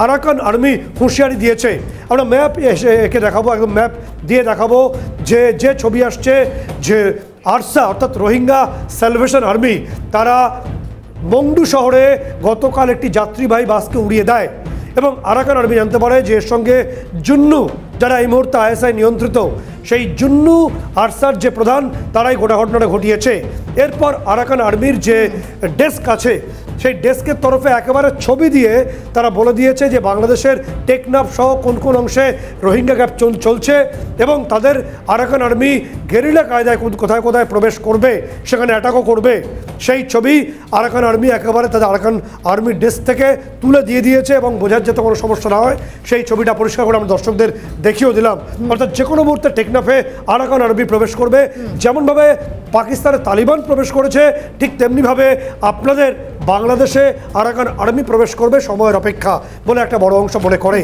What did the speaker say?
Arakan army হুঁশিয়ারি দিয়েছে। আমরা ম্যাপ একে দেখাবো, একদম ম্যাপ দিয়ে দেখাবো যে ছবি আসছে, যে আরসা অর্থাৎ রোহিঙ্গা স্যালভেশন আর্মি তারা মংডু শহরে গতকাল একটি যাত্রীবাহী বাসকে উড়িয়ে দেয় এবং আরাকান আর্মি জানতে পারে যে এর সঙ্গে জুন্নু, যারা এই মুহূর্তে আইএসআই নিয়ন্ত্রিত, সেই জুন্নু আরসার যে প্রধান, তারাই গোটা ঘটনাটা ঘটিয়েছে। এরপর আরাকান আর্মির যে ডেস্ক আছে সেই ডেস্কের তরফে একেবারে ছবি দিয়ে তারা বলে দিয়েছে যে বাংলাদেশের টেকনাফ সহ কোন কোন অংশে রোহিঙ্গা ক্যাম্প চলছে এবং তাদের আরাকান আর্মি গেরিলা কায়দায় কোথায় কোথায় প্রবেশ করবে, সেখানে অ্যাটাকও করবে। সেই ছবি আরাকান আর্মি একেবারে তাদের আরাকান আর্মির ডেস্ক থেকে তুলে দিয়ে দিয়েছে এবং বোঝার যাতে কোনো সমস্যা না হয় সেই ছবিটা পরিষ্কার করে আমরা দর্শকদের দেখিয়েও দিলাম। অর্থাৎ যে কোনো মুহূর্তে টেকনাফে আরাকান আর্মি প্রবেশ করবে, যেমনভাবে পাকিস্তানের তালিবান প্রবেশ করেছে ঠিক তেমনিভাবে আপনাদের বাংলাদেশে আরাকান আর্মি প্রবেশ করবে, সময়ের অপেক্ষা বলে একটা বড় অংশ মনে করে।